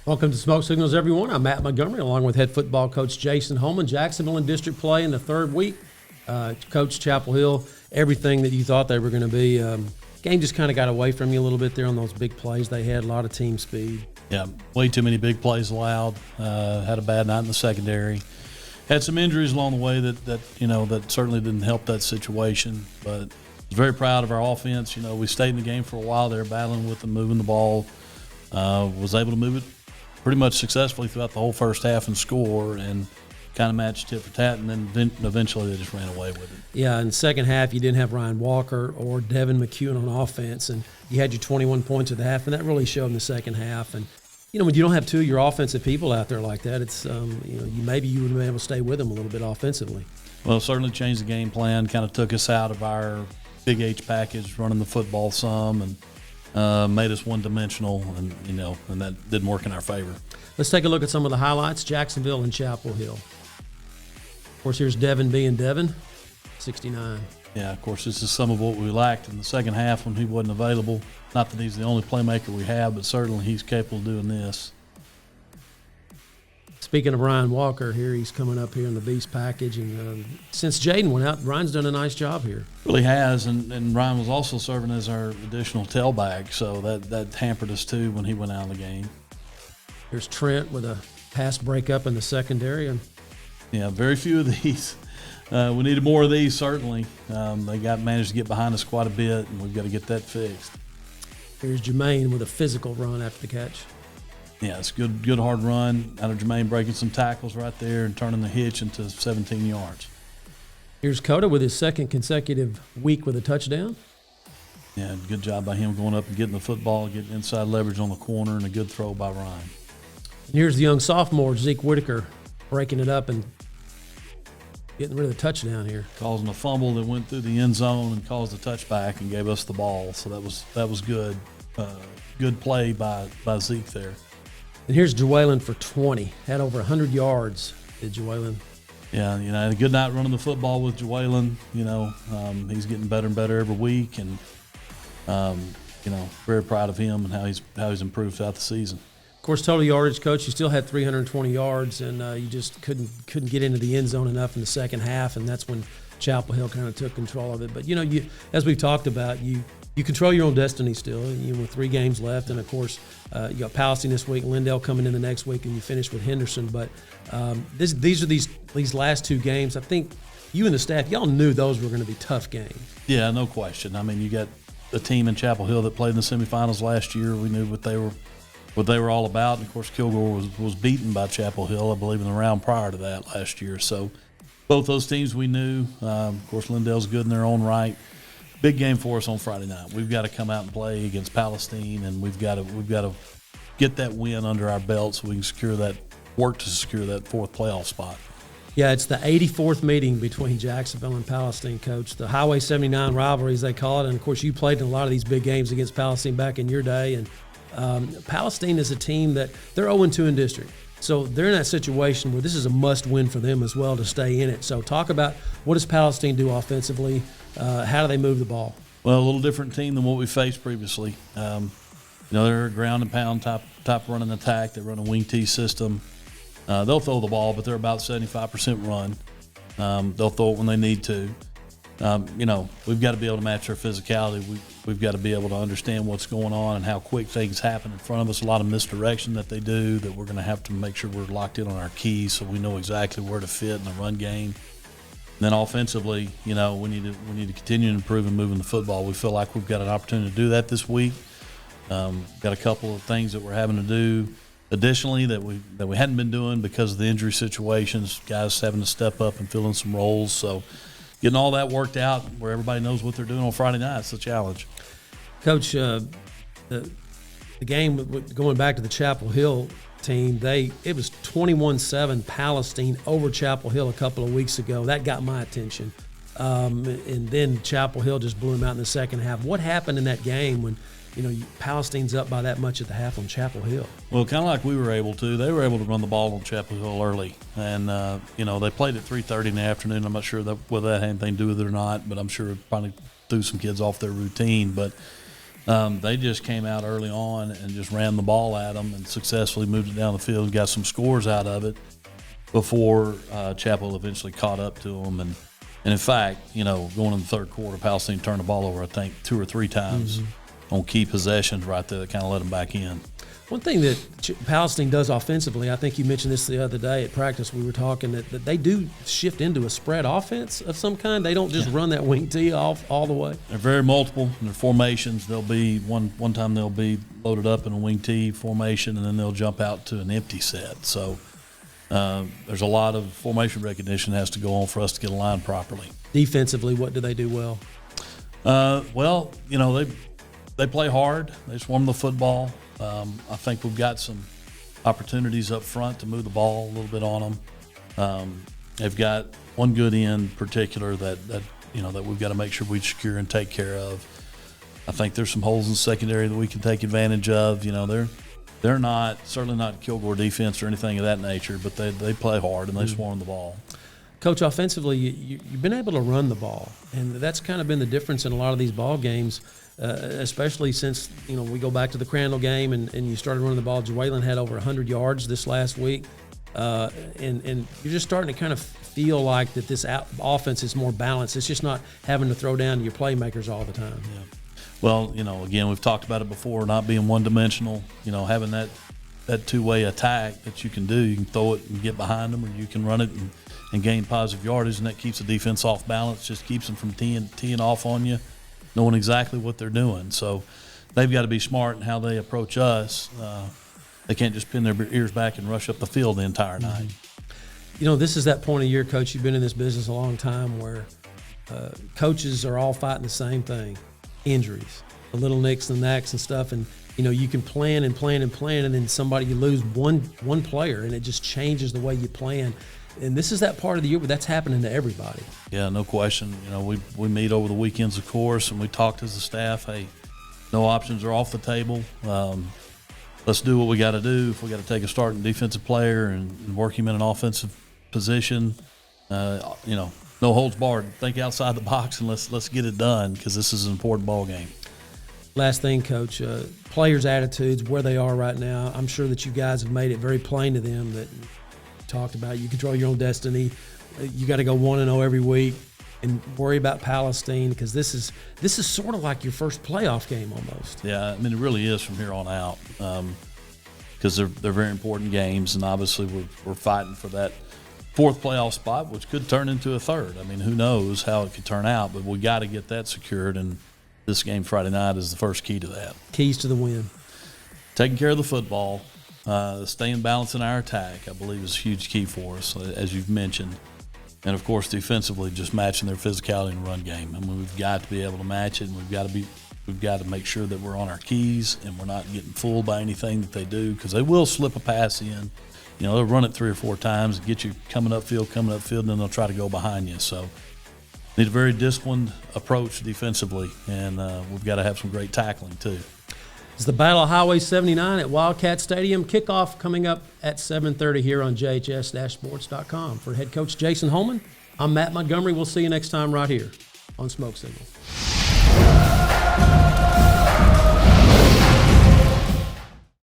Welcome to Smoke Signals, everyone. I'm Matt Montgomery, along with head football coach Jason Holman. Jacksonville in district play in the third week. Coach Chapel Hill, everything that you thought they were going to be. Game just kind of got away from you a little bit there on those big plays. They had a lot of team speed. Yeah, way too many big plays allowed. Had a bad night in the secondary. Had some injuries along the way that certainly didn't help that situation. But I was very proud of our offense. We stayed in the game for a while there, battling with them, moving the ball. Was able to move it pretty much successfully throughout the whole first half and score, and kind of matched tit for tat, and then eventually they just ran away with it. Yeah, in the second half, you didn't have Ryan Walker or Devin McCune on offense, and you had your 21 points at the half, and that really showed in the second half. And, when you don't have two of your offensive people out there like that, it's, maybe you would have been able to stay with them a little bit offensively. Well, it certainly changed the game plan, kind of took us out of our Big H package, running the football some, and made us one-dimensional, and that didn't work in our favor. Let's take a look at some of the highlights. Jacksonville and Chapel Hill. Of course, here's Devin being Devin, 69. Yeah, of course, this is some of what we lacked in the second half when he wasn't available. Not that he's the only playmaker we have, but certainly he's capable of doing this. Speaking of Ryan Walker, here he's coming up here in the Beast package, and since Jaden went out, Ryan's done a nice job here. Really has, and Ryan was also serving as our additional tailback, so that hampered us too when he went out of the game. There's Trent with a pass breakup in the secondary. And yeah, very few of these. We needed more of these, certainly. They managed to get behind us quite a bit, and we've got to get that fixed. Here's Jermaine with a physical run after the catch. Yeah, it's a good hard run out of Jermaine, breaking some tackles right there and turning the hitch into 17 yards. Here's Coda with his second consecutive week with a touchdown. Yeah, good job by him going up and getting the football, getting inside leverage on the corner, and a good throw by Ryan. And here's the young sophomore, Zeke Whitaker, breaking it up and getting rid of the touchdown here. Causing a fumble that went through the end zone and caused a touchback and gave us the ball. So that was good. Good play by Zeke there. And here's Jewelen for 20. Had over 100 yards, did Jewelen. Yeah, a good night running the football with Jewelen. He's getting better and better every week, and very proud of him and how he's improved throughout the season. Of course, total yardage, Coach, you still had 320 yards, and you just couldn't get into the end zone enough in the second half, and that's when Chapel Hill kind of took control of it. But, you as we've talked about, you control your own destiny still. With 3 games left, and, of course, you got Palestine this week, Lindale coming in the next week, and you finish with Henderson. But these last 2 games, I think you and the staff, y'all knew those were going to be tough games. Yeah, no question. I mean, you got a team in Chapel Hill that played in the semifinals last year. We knew what they were all about. And, of course, Kilgore was beaten by Chapel Hill, I believe, in the round prior to that last year. So both those teams we knew. Of course, Lindale's good in their own right. Big game for us on Friday night. We've got to come out and play against Palestine, and we've got to get that win under our belt so we can work to secure that 4th playoff spot. Yeah, it's the 84th meeting between Jacksonville and Palestine, Coach. The Highway 79 rivalry, as they call it. And, of course, you played in a lot of these big games against Palestine back in your day. And Palestine is a team that they're 0-2 in district. So they're in that situation where this is a must-win for them as well to stay in it. So talk about what does Palestine do offensively? How do they move the ball? Well, a little different team than what we faced previously. They're a ground and pound type running attack. They run a wing T system. They'll throw the ball, but they're about 75% run. They'll throw it when they need to. We've got to be able to match their physicality. We've got to be able to understand what's going on and how quick things happen in front of us. A lot of misdirection that they do that we're going to have to make sure we're locked in on our keys so we know exactly where to fit in the run game. And then offensively, we need to continue to improve and moving the football. We feel like we've got an opportunity to do that this week. Got a couple of things that we're having to do additionally that we hadn't been doing because of the injury situations. Guys having to step up and fill in some roles. So getting all that worked out where everybody knows what they're doing on Friday night is a challenge. Coach, the game, going back to the Chapel Hill team, it was 21-7 Palestine over Chapel Hill a couple of weeks ago. That got my attention. And then Chapel Hill just blew them out in the second half. What happened in that game when, Palestine's up by that much at the half on Chapel Hill? Well, kind of like we were able to. They were able to run the ball on Chapel Hill early. And, they played at 3:30 in the afternoon. I'm not sure whether that had anything to do with it or not, but I'm sure it probably threw some kids off their routine. But They just came out early on and just ran the ball at them and successfully moved it down the field and got some scores out of it before Chapel eventually caught up to them. And in fact, going in the third quarter, Palestine turned the ball over, I think, 2 or 3 times on key possessions right there that kind of let them back in. One thing that Palestine does offensively, I think you mentioned this the other day at practice, we were talking, that they do shift into a spread offense of some kind. They don't just run that wing tee off all the way. They're very multiple in their formations. They'll be one time they'll be loaded up in a wing tee formation, and then they'll jump out to an empty set. So there's a lot of formation recognition that has to go on for us to get aligned properly. Defensively, what do they do well? They play hard. They swarm the football. I think we've got some opportunities up front to move the ball a little bit on them. They've got one good end in particular that we've got to make sure we secure and take care of. I think there's some holes in the secondary that we can take advantage of. They're certainly not Kilgore defense or anything of that nature, but they play hard and they swarm the ball. Coach, offensively, you've been able to run the ball, and that's kind of been the difference in a lot of these ball games, especially since we go back to the Crandall game and you started running the ball. Jawalen had over 100 yards this last week, and you're just starting to kind of feel like that this offense is more balanced. It's just not having to throw down to your playmakers all the time. Yeah. Well, again, we've talked about it before, not being one-dimensional, having that two-way attack that you can do. You can throw it and get behind them, or you can run it and gain positive yardage, and that keeps the defense off balance, just keeps them from teeing off on you, knowing exactly what they're doing. So they've got to be smart in how they approach us. They can't just pin their ears back and rush up the field the entire night. This is that point of year, Coach, you've been in this business a long time, where coaches are all fighting the same thing: injuries, the little nicks and knacks and stuff. And you can plan and plan and plan, and then you lose one player, and it just changes the way you plan. And this is that part of the year where that's happening to everybody. Yeah, no question. We meet over the weekends, of course, and we talk as a staff. Hey, no options are off the table. Let's do what we got to do. If we got to take a starting defensive player and work him in an offensive position, no holds barred. Think outside the box and let's get it done, because this is an important ball game. Last thing, Coach, players' attitudes, where they are right now. I'm sure that you guys have made it very plain to them that talked about you control your own destiny. You got to go 1-0 every week and worry about Palestine, because this is sort of like your first playoff game almost. Yeah, it really is from here on out, because they're very important games, and obviously we're fighting for that 4th playoff spot, which could turn into a 3rd. Who knows how it could turn out, but we got to get that secured, and this game Friday night is the first key to that. Keys to the win: taking care of the football. Staying balanced in our attack, I believe, is a huge key for us, as you've mentioned. And, of course, defensively, just matching their physicality in the run game. We've got to be able to match it, and we've got to make sure that we're on our keys and we're not getting fooled by anything that they do, because they will slip a pass in. They'll run it 3 or 4 times and get you coming upfield, and then they'll try to go behind you. So need a very disciplined approach defensively, and we've got to have some great tackling too. It's the Battle of Highway 79 at Wildcat Stadium. Kickoff coming up at 7:30 here on JHS-sports.com. For head coach Jason Holman, I'm Matt Montgomery. We'll see you next time right here on Smoke Signal.